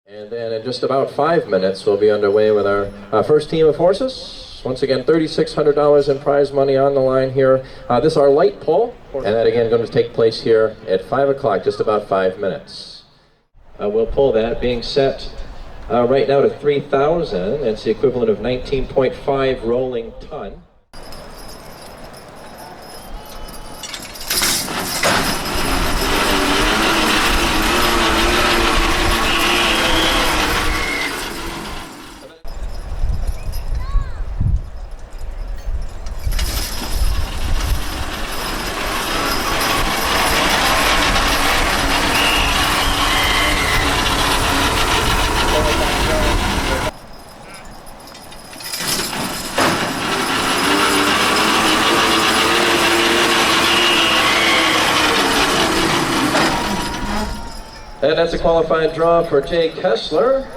And then in just about 5 minutes, we'll be underway with our first team of horses. Once again, $3,600 in prize money on the line here. This is our light pull, and that again going to take place here at 5 o'clock, just about 5 minutes. We'll pull that, being set right now to 3,000. That's the equivalent of 19.5 rolling ton. And that's a qualified draw for Jay Kessler.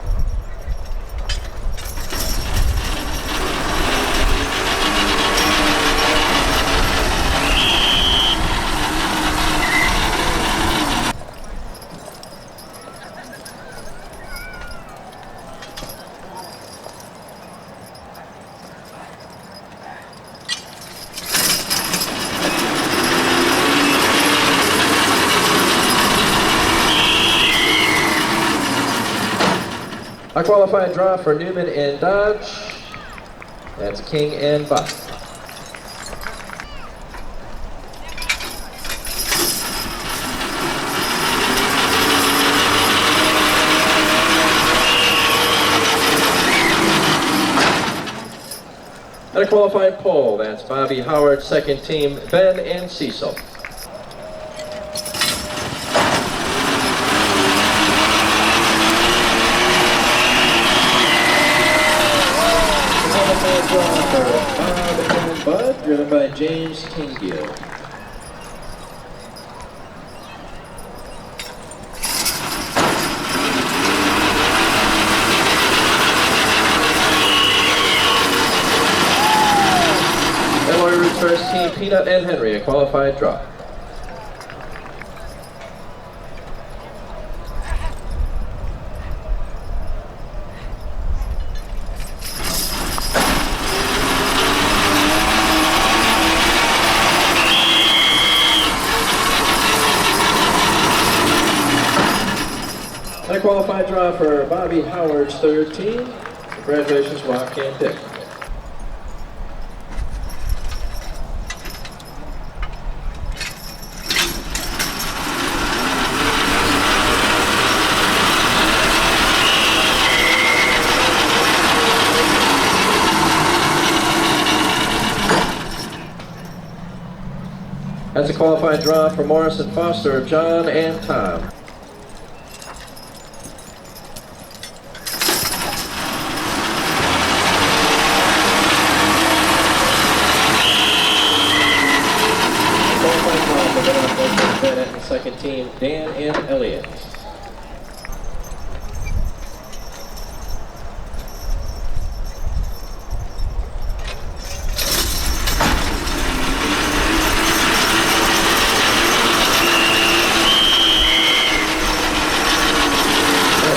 A qualified draw for Newman and Dodge. That's King and Buck. And a qualified pole. That's Bobby Howard, second team, Ben and Cecil. Bob and Bud, driven by James Kingill. And Lawyer's first team, Peanut and Henry, a qualified draw. And a qualified draw for Bobby Howard's third team. Congratulations, Walk and Dick. That's a qualified draw for Morris and Foster, John and Tom. Second team, Dan and Elliott.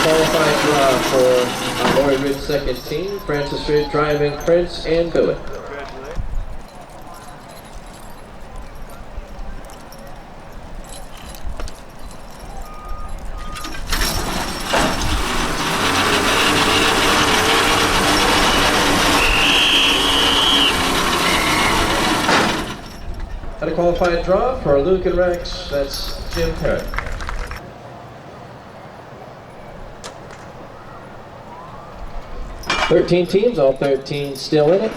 Qualified draw for Lloyd Ridge second team, Francis Ridge driving Prince and Billy. And a qualified draw for Luke and Rex, that's Jim Perry. Thirteen teams, all 13 still in it.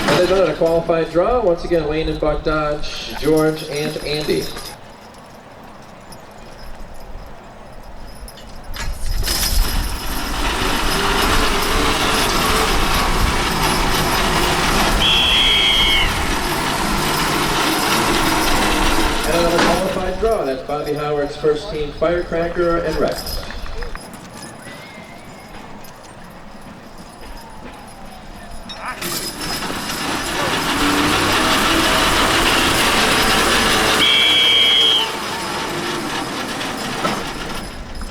And they're done a qualified draw. Once again, Wayne and Buck Dodge, George and Andy. Draw. That's Bobby Howard's first team, Firecracker and Rex.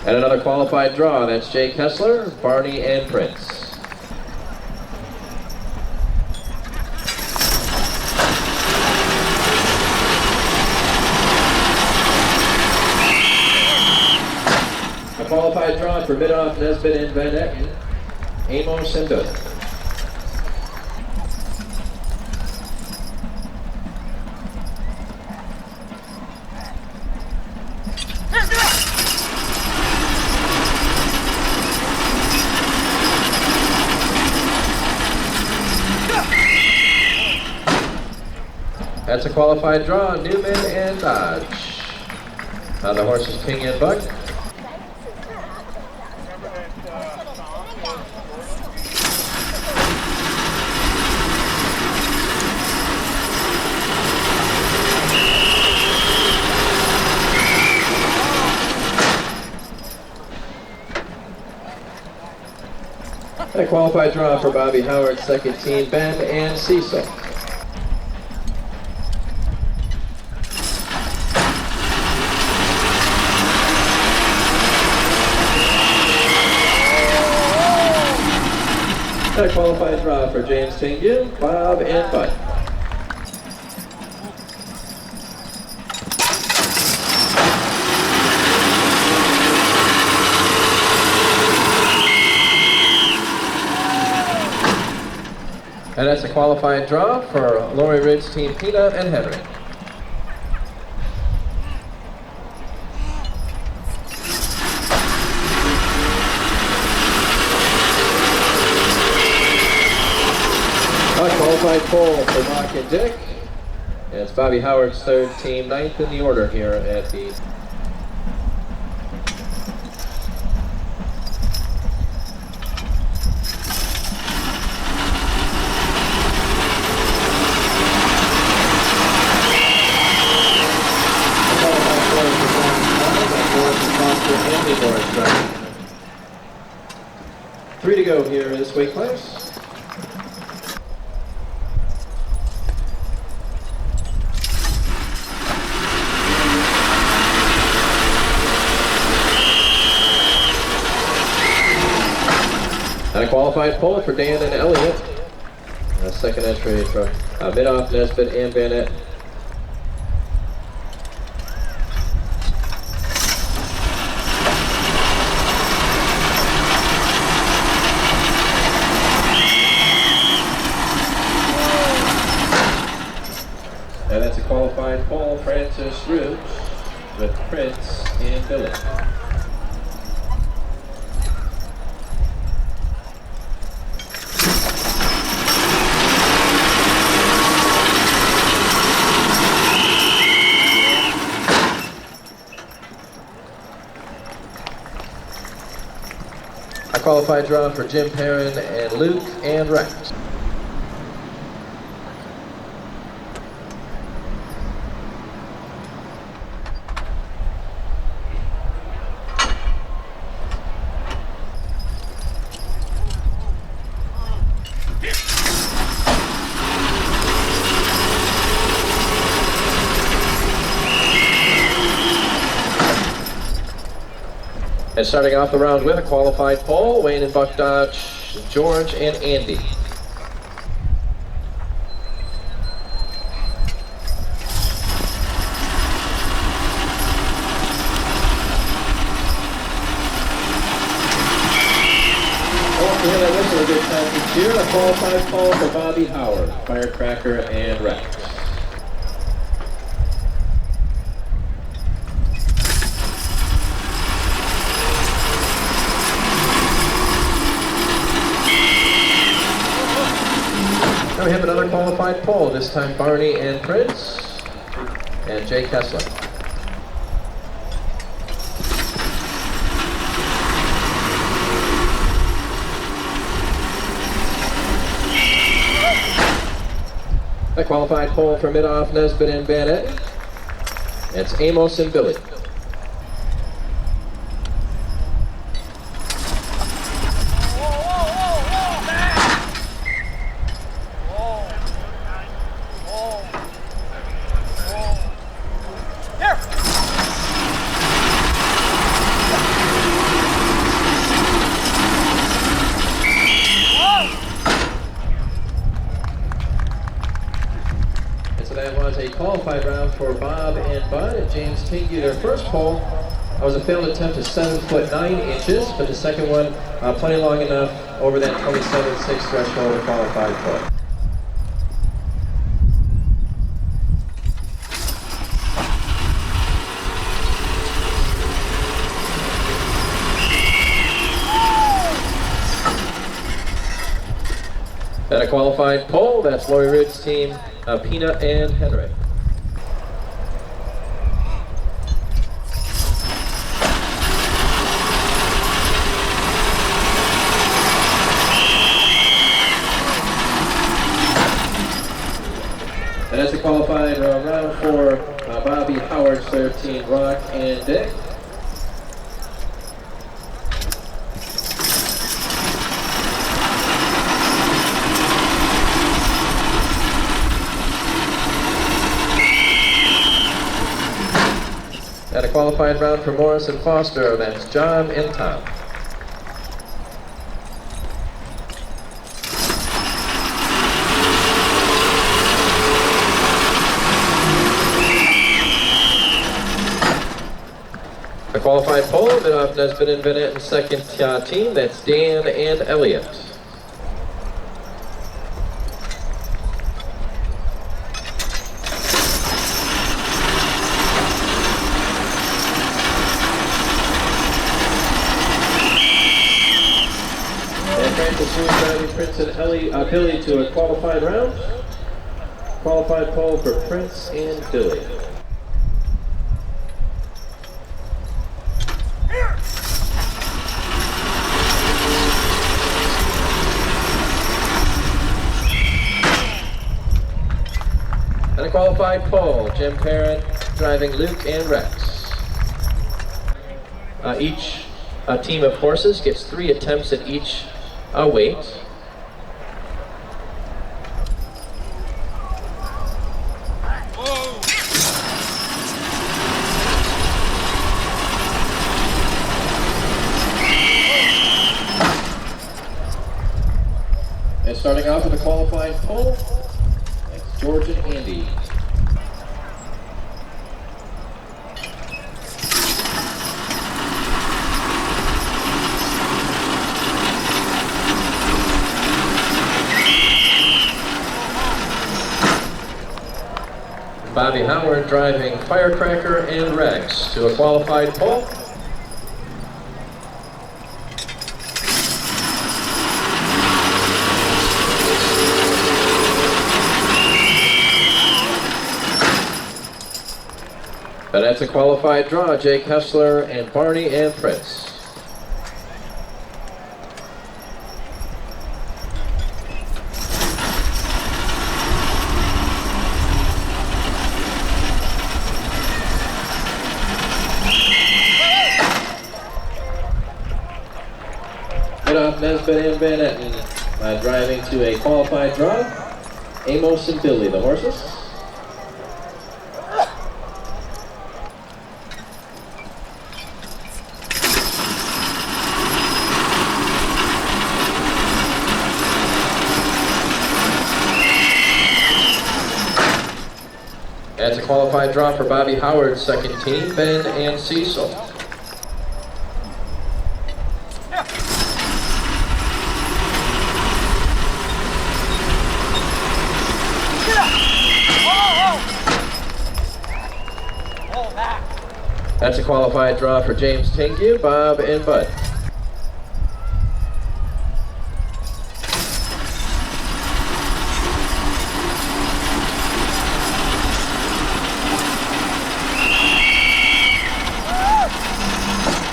And another qualified draw, that's Jay Kessler, Barney, and Prince. A qualified draw for Midoff, Nesbitt, and Van Etten, Amos, and Bill. That's a qualified draw, Newman and Dodge. On the horses King and Buck. And a qualified draw for Bobby Howard's second team, Ben and Cecil. And a qualified draw for James Tingu, Bob, and Bud. And that's a qualified draw for Lori Ridge team, Peanut and Henry. Qualified pole for Mark and Dick. And it's Bobby Howard's third team, ninth in the order here at the... Three to go here in this weight class. And a qualified pole for Dan and Elliott. And a second entry for Midoff, Nesbitt, and Van Etten. And that's a qualified pole, Francis Ridge, with Prince and Billy. A qualified draw for Jim Perrin and Luke and Rex. And starting off the round with a qualified pole, Wayne and Buck Dodge, George and Andy. This is a good time to cheer. A qualified pole for Bobby Howard, Firecracker, and Rex. Now we have another qualified pole, this time Barney and Prince, and Jay Kessler. A qualified pole for Midoff, Nesbitt, and Van Etten. It's Amos and Billy. James Tingy. Their first pole was a failed attempt of 7 foot 9 inches, but the second one plenty long enough over that 27.6 threshold to qualify pole. At a qualified pole, that's Lori Ridge's team, Pina and Henry. And that's a qualified round for Bobby Howard's third team, Rock and Dick. And a qualified round for Morris and Foster, that's John and Tom. A qualified pole, Nesbitt and Bennett and second team, that's Dan and Elliott. Prince and Billy to a qualified round. Qualified pole for Prince and Billy. And a qualified pole, Jim Parent driving Luke and Rex. Each team of horses gets 3 attempts at each weight. And starting off with a qualified pole, that's George and Andy. Bobby Howard driving Firecracker and Rex to a qualified pole. And that's a qualified draw, Jake Hessler and Barney and Prince. Nesbitt and Bennett driving to a qualified draw. Amos and Billy, the horses. That's a qualified draw for Bobby Howard's second team, Ben and Cecil. That's a qualified draw for James Tingu, Bob, and Bud.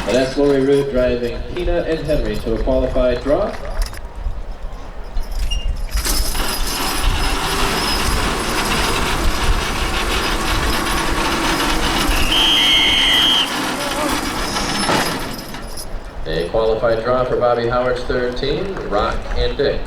And that's Lori Root driving Pina and Henry to a qualified draw. A qualified draw for Bobby Howard's third team, Rock and Dick.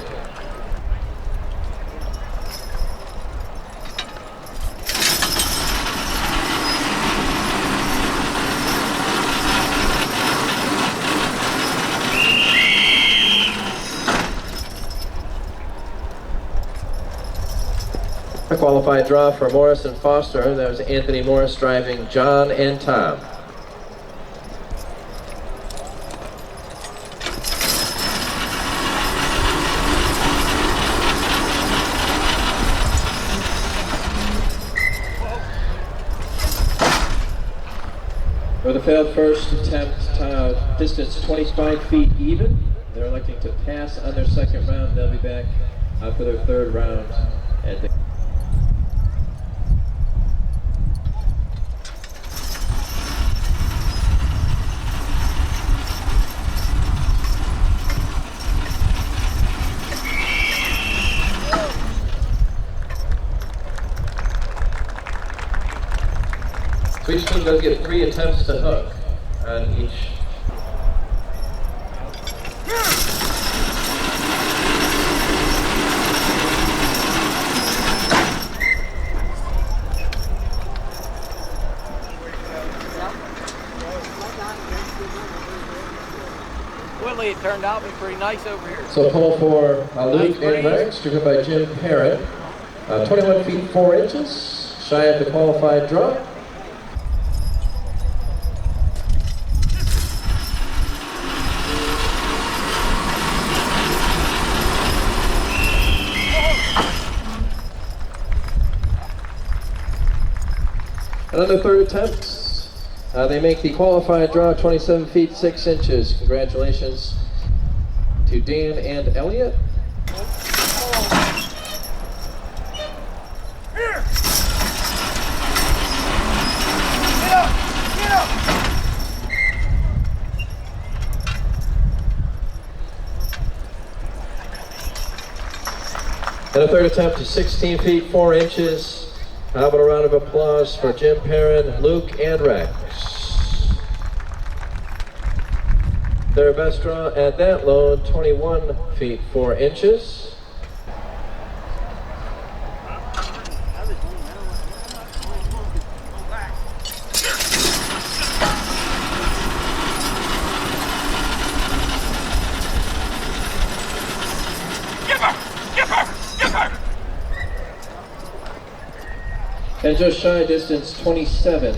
A qualified draw for Morris and Foster. That was Anthony Morris driving John and Tom. For the failed first attempt, distance 25 feet even. They're electing to pass on their second round. They'll be back for their third round at the So each team does get 3 attempts to hook on each. Willie, it turned out to be pretty nice over here. So pull for Luke and Rex, driven by Jim Parrott. 21 feet 4 inches, shy of the qualified draw. Another third attempt. They make the qualified draw 27 feet 6 inches. Congratulations to Dan and Elliot. And a third attempt is 16 feet 4 inches. How about a round of applause for Jim Perrin, Luke, and Rex. Their best draw at that load, 21 feet 4 inches. And just shy distance 27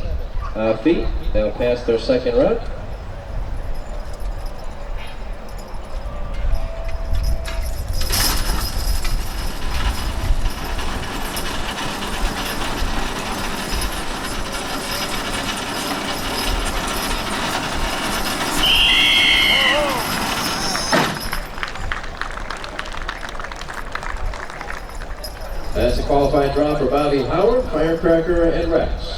feet. They'll pass their second round. That's a qualified draw for Bobby Howard, Firecracker, and Rex.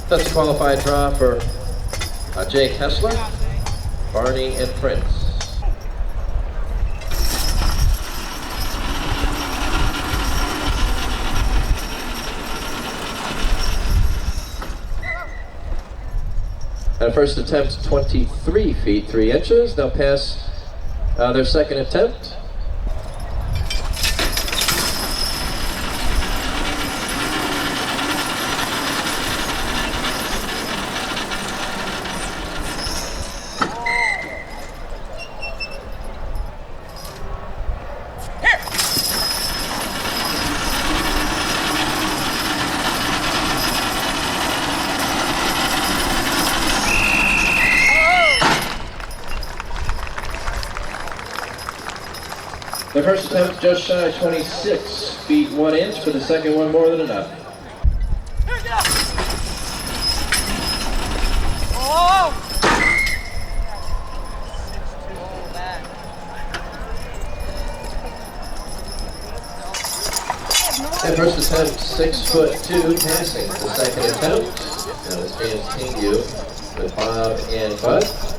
That's a qualified draw for Jake Hessler, Barney, and Prince. And first attempt 23 feet 3 inches. They'll pass their second attempt. The first attempt just shy 26 feet 1 inch, but the second one more than enough. And first attempt 6'2", passing the second attempt. Now this game's continue with Bob and Bud.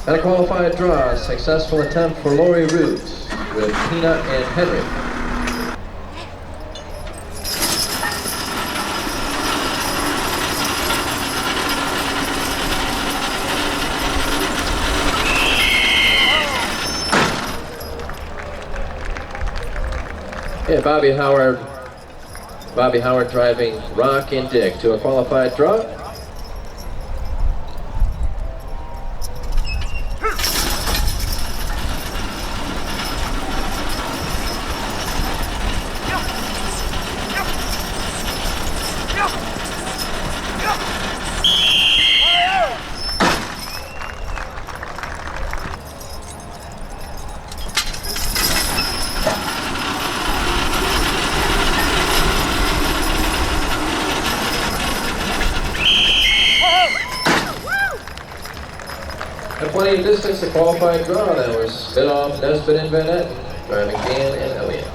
And a qualified draw, successful attempt for Lori Root with Tina and Henry. And Bobby Howard driving Rock and Dick to a qualified draw. And plenty of distance to qualified draw. That was Bidoff, Nesbitt, and Van Etten, driving Dan and Elliott.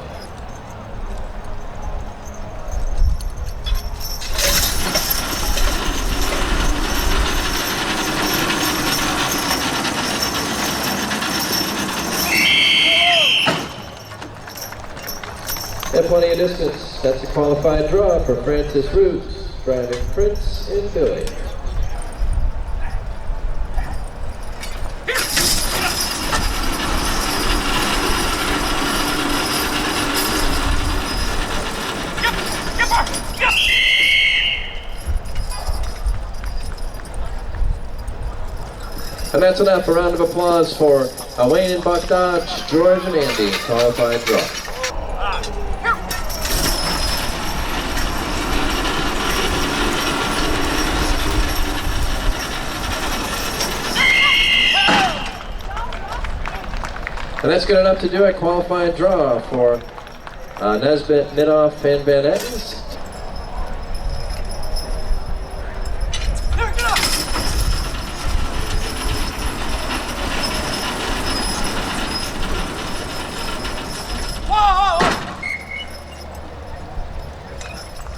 And plenty of distance. That's a qualified draw for Francis Roots, driving Prince and Billy. And that's enough. A round of applause for Wayne and Buck Dodge, George and Andy, qualified draw. And that's good enough to do it. Qualified draw for Nesbitt, Bidoff, and Van Etten.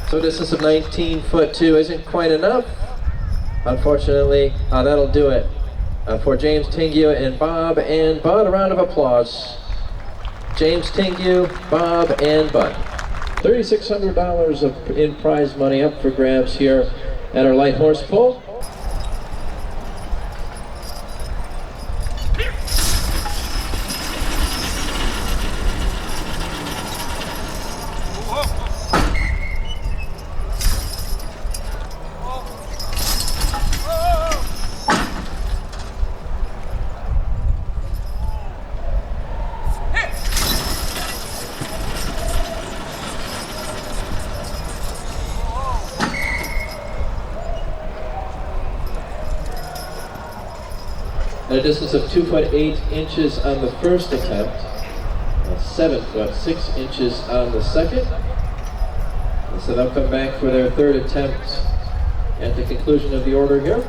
So distance of 19'2" isn't quite enough. Unfortunately, that'll do it for James Tingue and Bob and Bud. A round of applause. James Tingue, Bob, and Bud. $3,600 in prize money up for grabs here at our light horse pull. At a distance of 2'8" on the first attempt, 7'6" on the second. And so they'll come back for their third attempt at the conclusion of the order here.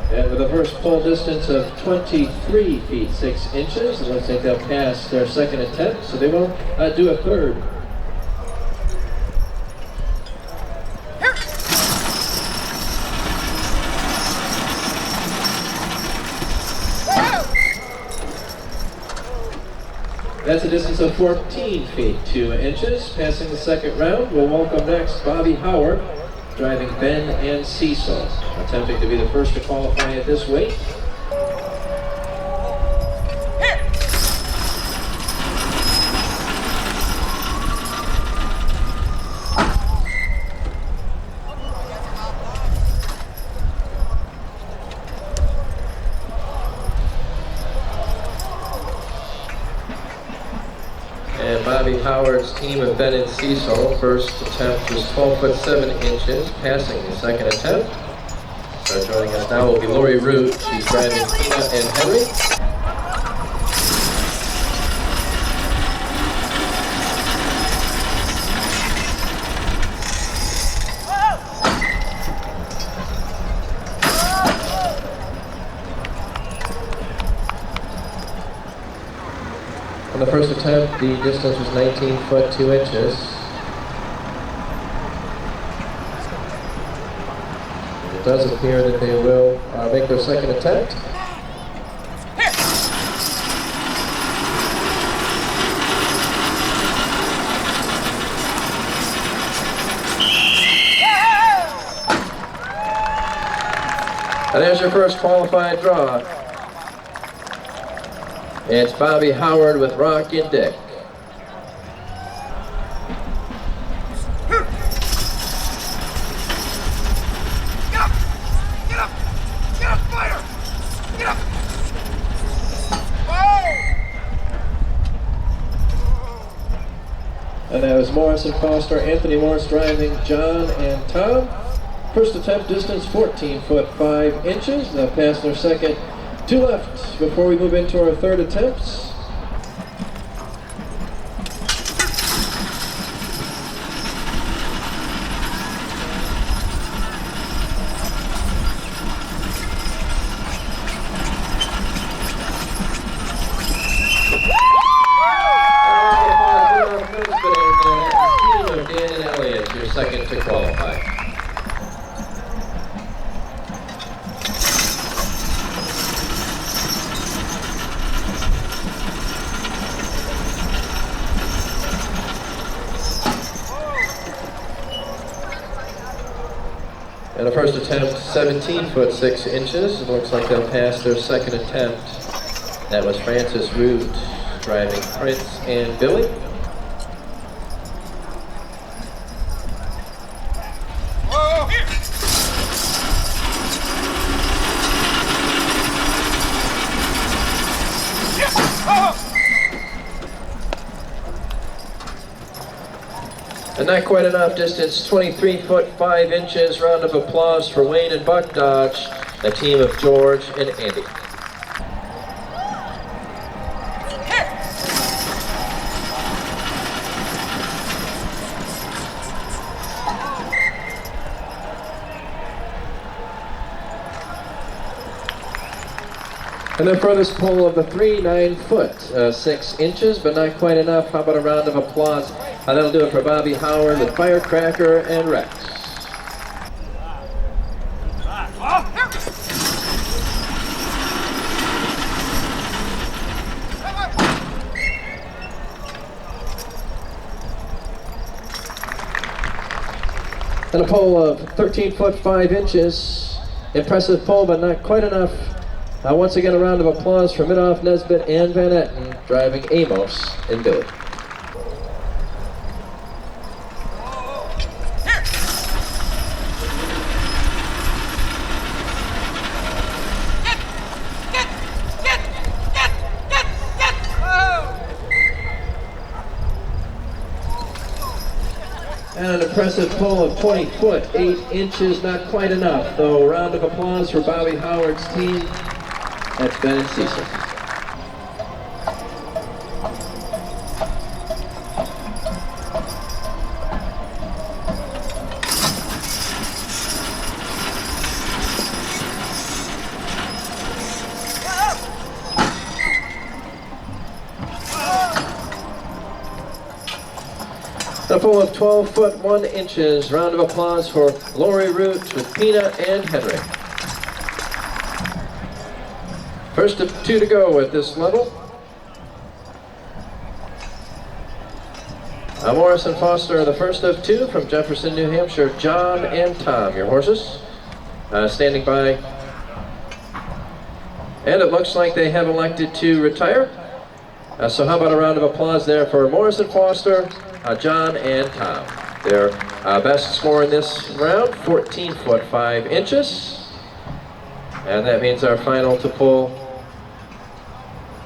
And with a first pull distance of 23 feet 6 inches, it looks like they'll pass their second attempt, so they won't do a third. That's a distance of 14 feet 2 inches. Passing the second round, we'll welcome next Bobby Howard, driving Ben and Cecil, attempting to be the first to qualify at this weight. And Bobby Howard's team of Ben and Cecil, first attempt was 12'7", passing the second attempt. So joining us now will be Lori Root. She's driving Tina and Henry. On the first attempt, the distance was 19 foot 2 inches. It does appear that they will make their second attempt. And there's your first qualified draw. It's Bobby Howard with Rock and Dick. And that was Morris and Foster, Anthony Morris driving John and Tom. First attempt distance 14 foot 5 inches. They'll pass their second 2 left before we move into our third attempts. Dan and Elliott, your second to qualify. And the first attempt, 17 foot 6 inches. It looks like they'll pass their second attempt. That was Francis Root driving Prince and Billy. And not quite enough distance, 23 foot 5 inches. Round of applause for Wayne and Buck Dodge, the team of George and Andy. And the furthest pole of the 3, 9 foot 6 inches, but not quite enough. How about a round of applause? That'll do it for Bobby Howard with Firecracker and Rex. And a pole of 13 foot 5 inches. Impressive pole, but not quite enough. Once again, a round of applause for Midoff, Nesbitt, and Van Etten driving Amos and Billy. And an impressive pole of 20 foot 8 inches, not quite enough, though. A round of applause for Bobby Howard's team. That's Ben and Cecil. A pole of 12 foot 1 inches. Round of applause for Lori Root with Pina and Henry. First of 2 to go at this level. Morris and Foster are the first of 2 from Jefferson, New Hampshire. John and Tom, your horses, standing by. And it looks like they have elected to retire. So how about a round of applause there for Morris and Foster, John and Tom. Their best score in this round, 14 foot 5 inches. And that means our final to pull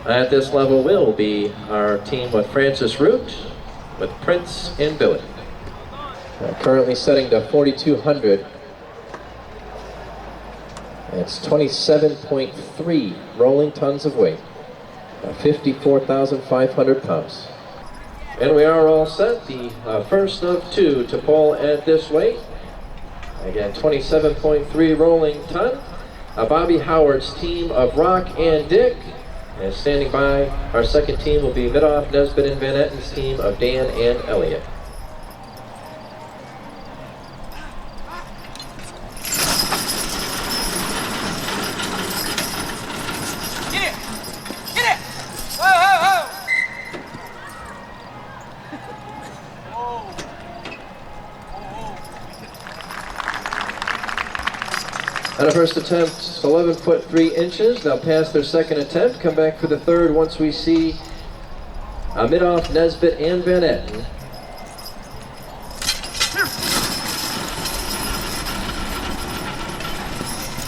at this level will be our team with Francis Root, with Prince and Billy. Currently setting to 4,200. It's 27.3 rolling tons of weight, 54,500 pounds. And we are all set. The first of 2 to pull at this weight. Again, 27.3 rolling ton. Bobby Howard's team of Rock and Dick And standing by, our second team will be Midoff, Nesbitt, and Van Etten's team of Dan and Elliott. Get it! Get it! Whoa, whoa, whoa! On a first attempt, 11 foot 3 inches. They'll pass their second attempt, come back for the third once we see Midoff, Nesbitt, and Van Etten.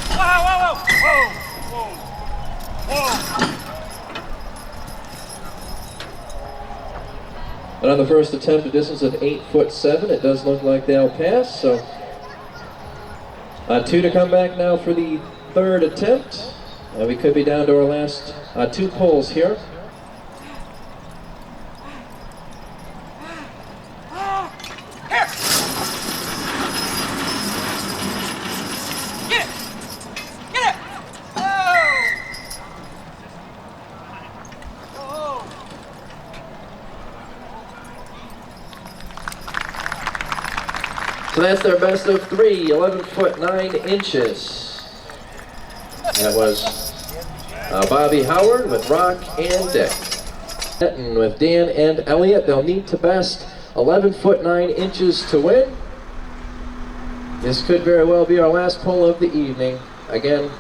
Whoa, whoa, whoa! Whoa! Whoa! But on the first attempt, a distance of 8 foot 7. It does look like they'll pass, so 2 to come back now for the third attempt. We could be down to our last 2 pulls here. Here! Get it! Get it! Whoa! Whoa! So that's their best of 3, 11 foot 9 inches. That was Bobby Howard with Rock and Dick. Etten with Dan and Elliott. They'll need to best 11 foot 9 inches to win. This could very well be our last pull of the evening. Again,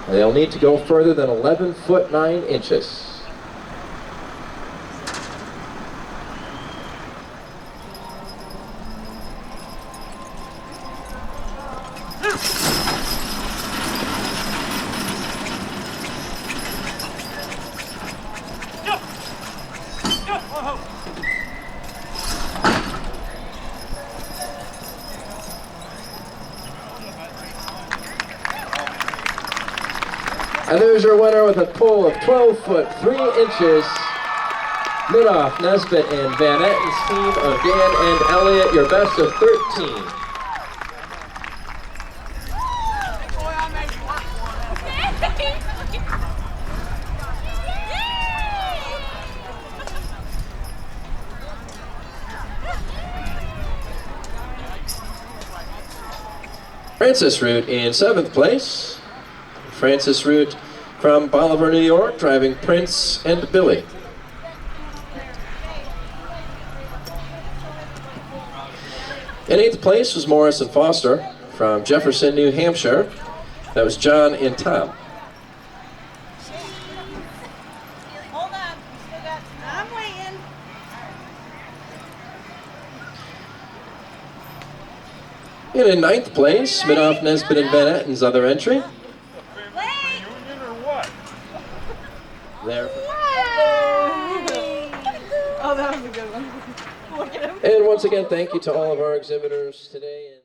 they'll need to go further than 11 foot 9 inches. And there's your winner with a pull of 12 foot 3 inches. Midoff, Nesbitt, and Van Etten's team of Dan and Elliott, your best of 13. Boy, I made you work for that. Francis Root in 7th place. Francis Root from Bolivar, New York, driving Prince and Billy. In 8th place was Morris and Foster from Jefferson, New Hampshire. That was John and Tom. Hold on, we still got, I'm waiting. And in 9th place, Midoff, Nesbitt, and Van Etten's other entry. Wait! There. Oh, that was a good one. Look at him. And once again, thank you to all of our exhibitors today.